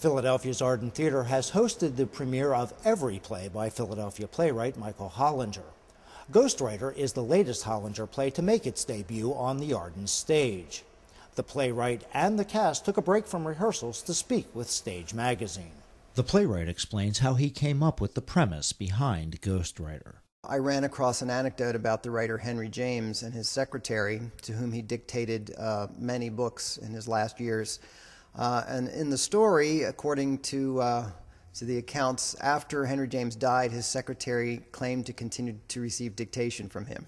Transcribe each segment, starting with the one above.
Philadelphia's Arden Theater has hosted the premiere of every play by Philadelphia playwright Michael Hollinger. Ghostwriter is the latest Hollinger play to make its debut on the Arden stage. The playwright and the cast took a break from rehearsals to speak with Stage Magazine. The playwright explains how he came up with the premise behind Ghostwriter. I ran across an anecdote about the writer Henry James and his secretary, to whom he dictated many books in his last years. And in the story, according to the accounts, after Henry James died, his secretary claimed to continue to receive dictation from him.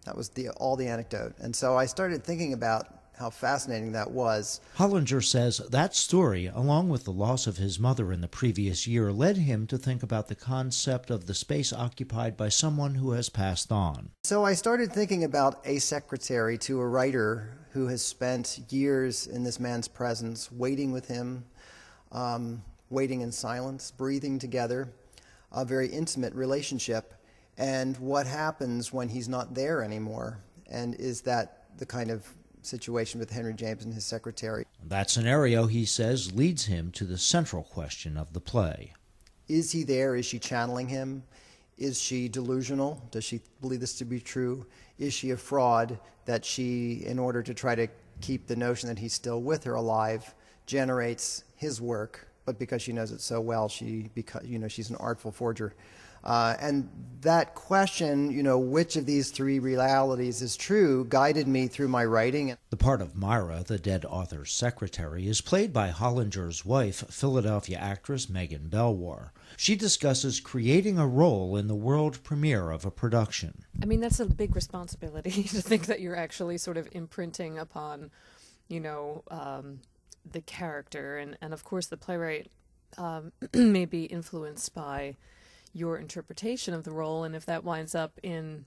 That was all the anecdote. And so I started thinking about how fascinating that was. Hollinger says that story, along with the loss of his mother in the previous year, led him to think about the concept of the space occupied by someone who has passed on. So I started thinking about a secretary to a writer who has spent years in this man's presence, waiting with him, waiting in silence, breathing together, a very intimate relationship, and what happens when he's not there anymore, and is that the kind of situation with Henry James and his secretary. That scenario, he says, leads him to the central question of the play. Is he there? Is she channeling him? Is she delusional? Does she believe this to be true? Is she a fraud that she, in order to try to keep the notion that he's still with her alive, generates his work, but because she knows it so well, she's an artful forger. And that question, which of these three realities is true, guided me through my writing. The part of Myra, the dead author's secretary, is played by Hollinger's wife, Philadelphia actress Megan Belwar. She discusses creating a role in the world premiere of a production. I mean, that's a big responsibility to think that you're actually sort of imprinting upon, the character. And of course, the playwright may be influenced by your interpretation of the role, and if that winds up in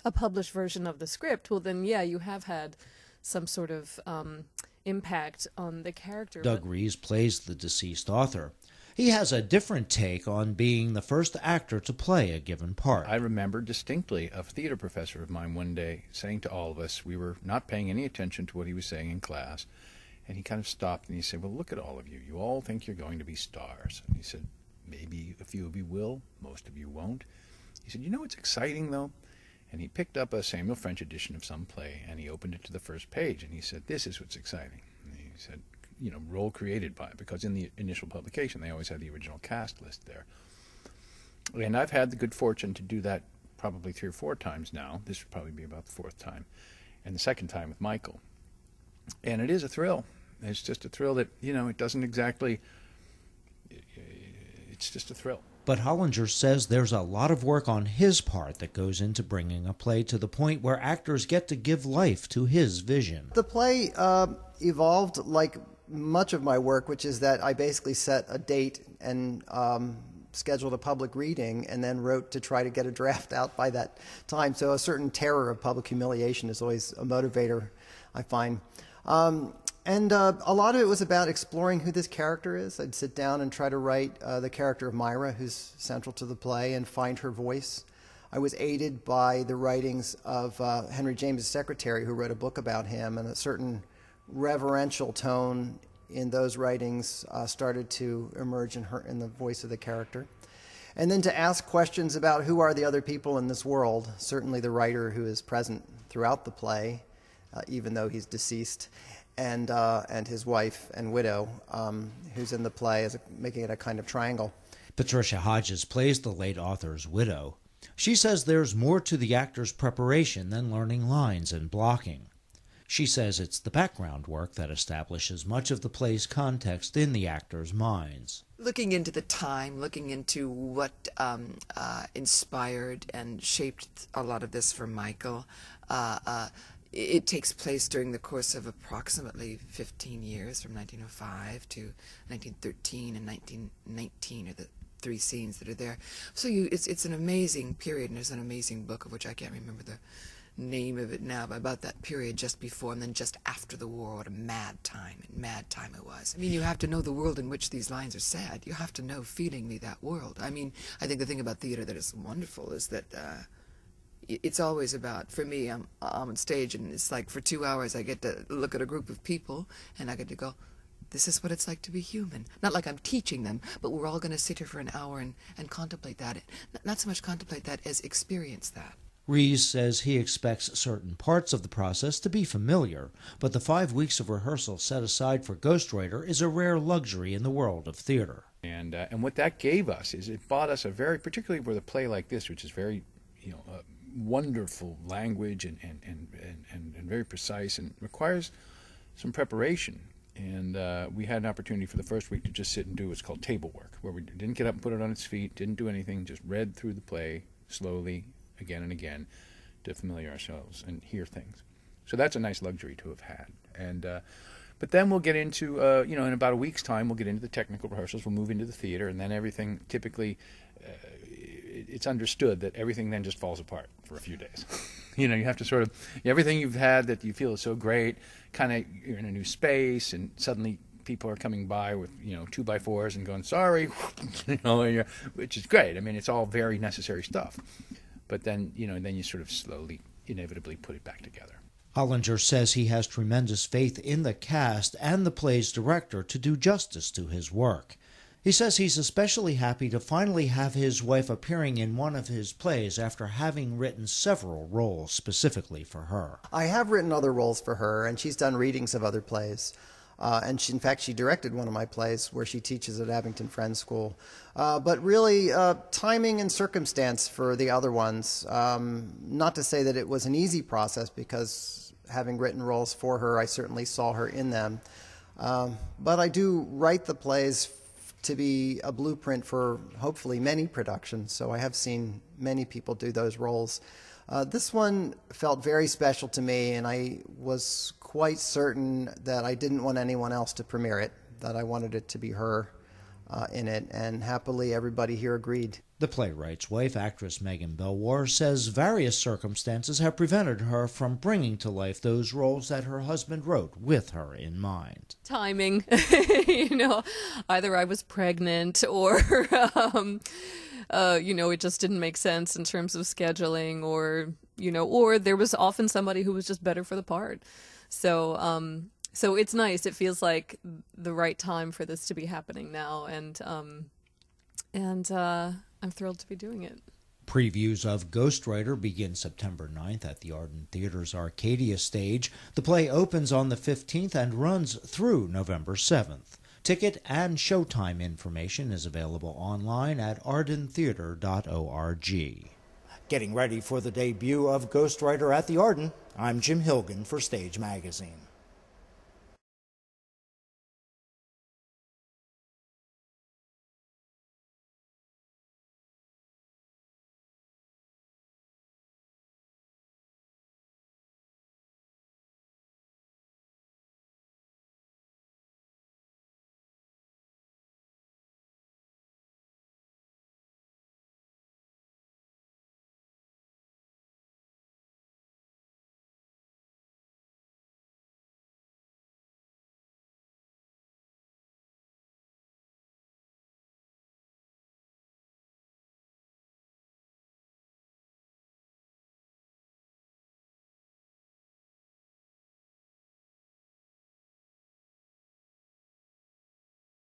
a published version of the script, well then, yeah, you have had some sort of impact on the character. Doug Rees plays the deceased author. He has a different take on being the first actor to play a given part. I remember distinctly a theater professor of mine one day saying to all of us, we were not paying any attention to what he was saying in class, and he kind of stopped and he said, well, look at all of you. You all think you're going to be stars. And he said, maybe a few of you will, most of you won't. He said, you know what's exciting, though? And he picked up a Samuel French edition of some play, and he opened it to the first page, and he said, this is what's exciting. And he said, role created by, because in the initial publication, they always had the original cast list there. And I've had the good fortune to do that probably 3 or 4 times now. This would probably be about the 4th time. And the 2nd time with Michael. And it is a thrill. It's just a thrill that, it doesn't exactly... It's just a thrill. But Hollinger says there's a lot of work on his part that goes into bringing a play to the point where actors get to give life to his vision. The play evolved like much of my work, which is that I basically set a date and scheduled a public reading and then wrote to try to get a draft out by that time. So a certain terror of public humiliation is always a motivator, I find. And a lot of it was about exploring who this character is. I'd sit down and try to write the character of Myra, who's central to the play, and find her voice. I was aided by the writings of Henry James' secretary, who wrote a book about him, and a certain reverential tone in those writings started to emerge in the voice of the character. And then to ask questions about who are the other people in this world, certainly the writer who is present throughout the play, even though he's deceased, and his wife and widow, who's in the play, making it a kind of triangle. Patricia Hodges plays the late author's widow. She says there's more to the actor's preparation than learning lines and blocking. She says it's the background work that establishes much of the play's context in the actors' minds. Looking into the time, looking into what inspired and shaped a lot of this for Michael, it takes place during the course of approximately 15 years, from 1905 to 1913 and 1919 are the 3 scenes that are there. So it's an amazing period, and there's an amazing book of which I can't remember the name of it now, but about that period just before and then just after the war. What a mad time it was. I mean, you have to know the world in which these lines are said. You have to know feelingly that world. I mean, I think the thing about theater that is wonderful is that it's always about, for me, I'm on stage, and it's like for 2 hours I get to look at a group of people, and I get to go, this is what it's like to be human. Not like I'm teaching them, but we're all going to sit here for an hour and contemplate that. Not so much contemplate that as experience that. Rees says he expects certain parts of the process to be familiar, but the 5 weeks of rehearsal set aside for Ghostwriter is a rare luxury in the world of theater. And what that gave us is it bought us a very, particularly with a play like this, which is very, wonderful language and very precise and requires some preparation. And we had an opportunity for the first week to just sit and do what's called table work, where we didn't get up and put it on its feet, didn't do anything, just read through the play slowly, again and again, to familiar ourselves and hear things. So that's a nice luxury to have had. And but then we'll get into, in about a week's time, we'll get into the technical rehearsals. We'll move into the theater, and then everything typically, it's understood that everything then just falls apart for a few days. You have to sort of, everything you've had that you feel is so great, kind of you're in a new space, and suddenly people are coming by with 2x4s and going, sorry, which is great. I mean, it's all very necessary stuff. But then, then you sort of slowly, inevitably put it back together. Hollinger says he has tremendous faith in the cast and the play's director to do justice to his work. He says he's especially happy to finally have his wife appearing in one of his plays after having written several roles specifically for her. I have written other roles for her, and she's done readings of other plays. And in fact, she directed one of my plays where she teaches at Abington Friends School. But really, timing and circumstance for the other ones. Not to say that it was an easy process, because having written roles for her, I certainly saw her in them. But I do write the plays to be a blueprint for hopefully many productions. So I have seen many people do those roles. This one felt very special to me, and I was quite certain that I didn't want anyone else to premiere it, that I wanted it to be her in it, and happily everybody here agreed. The playwright's wife, actress Megan Belwar, says various circumstances have prevented her from bringing to life those roles that her husband wrote with her in mind. Timing, either I was pregnant or it just didn't make sense in terms of scheduling, or there was often somebody who was just better for the part. So it's nice. It feels like the right time for this to be happening now, and I'm thrilled to be doing it. Previews of Ghostwriter begin September 9th at the Arden Theater's Arcadia stage. The play opens on the 15th and runs through November 7th. Ticket and showtime information is available online at ardentheater.org. Getting ready for the debut of Ghostwriter at the Arden, I'm Jim Hilgen for Stage Magazine.